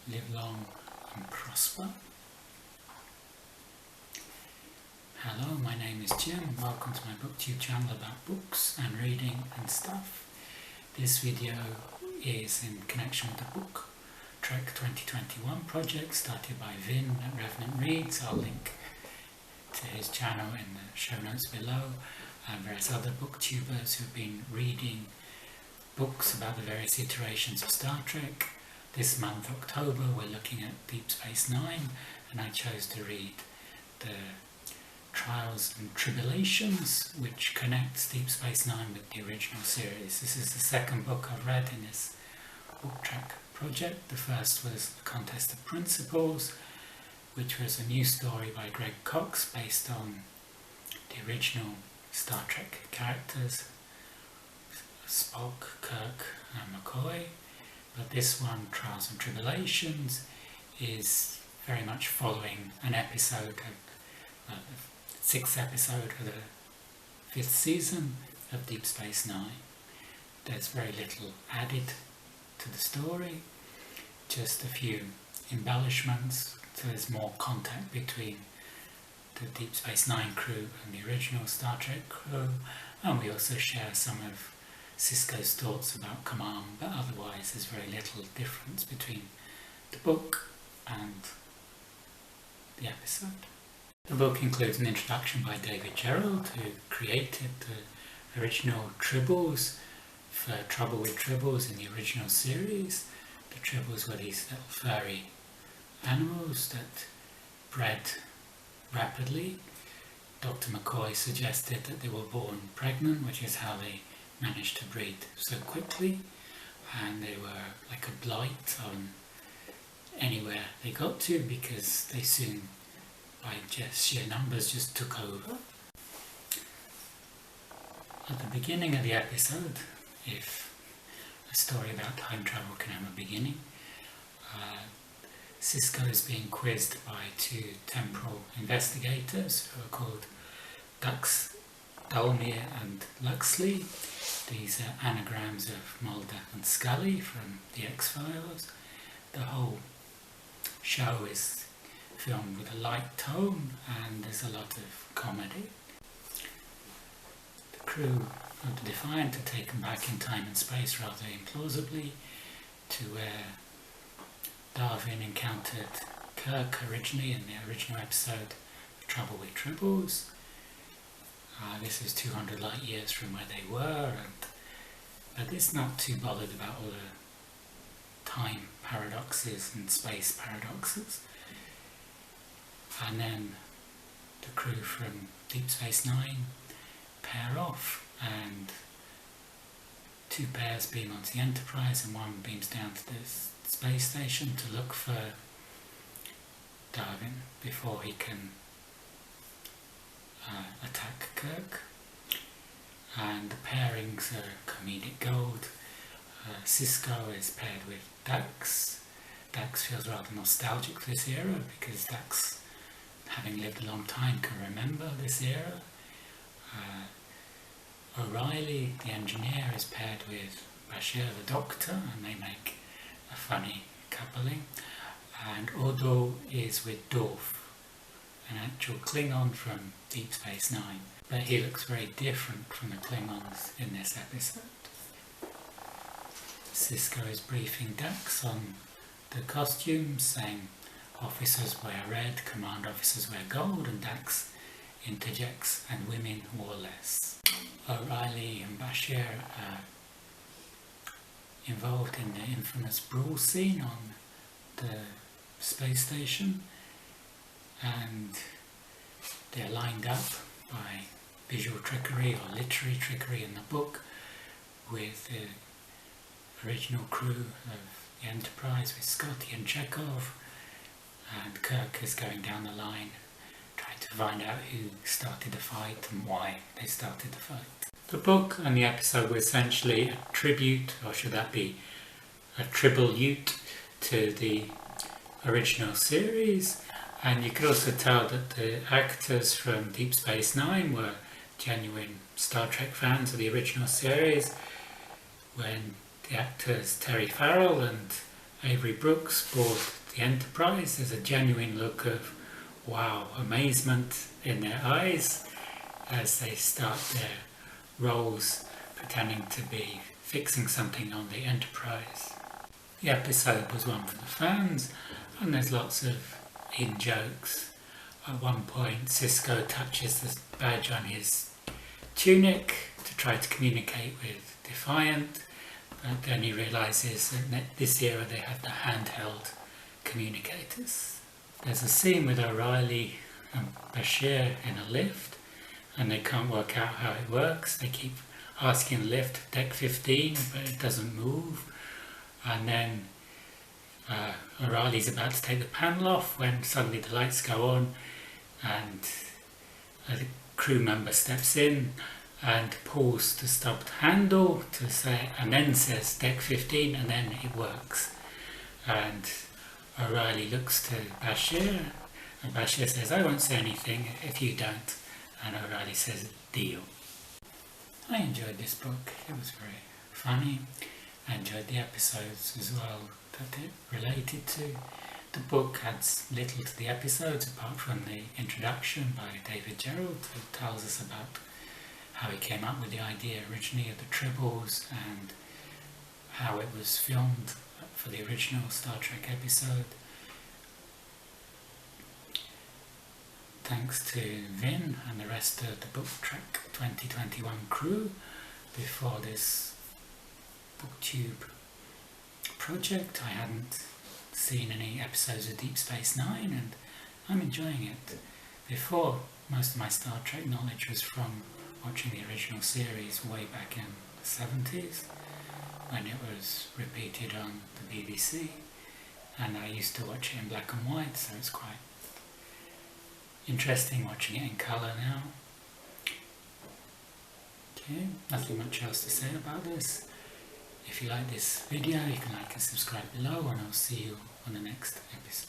live long and prosper. Hello, my name is Jim. Welcome to my booktube channel about books and reading and stuff. This video is in connection with the book Trek 2021 project started by Vin at Revenant Reads. I'll link to his channel in the show notes below, and various other booktubers who've been reading books about the various iterations of Star Trek. This month, October, we're looking at Deep Space Nine, and I chose to read the Trials and Tribble-ations, which connects Deep Space Nine with the original series. This is the second book I've read in this book track project. The first was The Contest of Principles, which was a new story by Greg Cox based on the original Star Trek characters, Spock, Kirk and McCoy. But this one, Trials and Tribble-ations, is very much following an episode of sixth episode of the fifth season of Deep Space Nine. There's very little added to the story, just a few embellishments, so there's more contact between the Deep Space Nine crew and the original Star Trek crew, and we also share some of Sisko's thoughts about command, but otherwise there's very little difference between the book and the episode. The book includes an introduction by David Gerrold, who created the original Tribbles for Trouble with Tribbles in the original series. The Tribbles were these little furry animals that bred rapidly. Dr. McCoy suggested that they were born pregnant, which is how they managed to breed so quickly, and they were like a blight on anywhere they got to, because they soon, by just sheer numbers, just took over. At the beginning of the episode, if a story about time travel can have a beginning, Sisko is being quizzed by two temporal investigators who are called Dux, Dalmir and Luxley. These are anagrams of Mulder and Scully from the X-Files. The whole show is filmed with a light tone, and there's a lot of comedy. The crew of the Defiant are taken back in time and space rather implausibly to where Darvin encountered Kirk originally in the original episode Trouble with Tribbles. This is 200 light years from where they were, but it's not too bothered about all the time paradoxes and space paradoxes. And then the crew from Deep Space Nine pair off, and two pairs beam onto the Enterprise and one beams down to the space station to look for Darvin before he can attack Kirk. And the pairings are comedic gold. Sisko is paired with Dax. Dax feels rather nostalgic for this era because Dax, having lived a long time, can remember this era. O'Reilly, the engineer, is paired with Bashir, the doctor, and they make a funny coupling. And Odo is with Dorf, an actual Klingon from Deep Space Nine, but he looks very different from the Klingons in this episode. Sisko is briefing Dax on the costumes, saying officers wear red, command officers wear gold, and Dax interjects, and women wore less. O'Reilly and Bashir are involved in the infamous Brawl scene on the space station, and they're lined up by visual trickery or literary trickery in the book with the original crew of the Enterprise, with Scotty and Chekhov, and Kirk is going down the line trying to find out who started the fight and why they started the fight. The book and the episode were essentially a tribute, or should that be a tribble-ute, to the original series, and you could also tell that the actors from Deep Space Nine were genuine Star Trek fans of the original series, when the actors Terry Farrell and Avery Brooks aboard the Enterprise. There's a genuine look of wow, amazement in their eyes as they start their roles pretending to be fixing something on the Enterprise. The episode was one for the fans, and there's lots of in-jokes. At one point, Sisko touches the badge on his tunic to try to communicate with Defiant, but then he realises that this era they have the handheld communicators. There's a scene with O'Reilly and Bashir in a lift, and they can't work out how it works. They keep asking the lift, deck 15, but it doesn't move. And then O'Reilly's about to take the panel off when suddenly the lights go on, and a crew member steps in and pulls the stubbed handle to say, and then says deck 15, and then it works. And O'Reilly looks to Bashir, and Bashir says, I won't say anything if you don't. And O'Reilly says, deal. I enjoyed this book. It was very funny. I enjoyed the episodes as well that it related to. The book adds little to the episodes apart from the introduction by David Gerald, who tells us about how he came up with the idea originally of the Tribbles and how it was filmed for the original Star Trek episode. Thanks to Vin and the rest of the Book Trek 2021 crew before this booktube project. I hadn't seen any episodes of Deep Space Nine and I'm enjoying it. Before, most of my Star Trek knowledge was from watching the original series way back in the 70s when it was repeated on the BBC, and I used to watch it in black and white, so it's quite interesting watching it in colour now. Okay, nothing much else to say about this. If you like this video, you can like and subscribe below, and I'll see you on the next episode.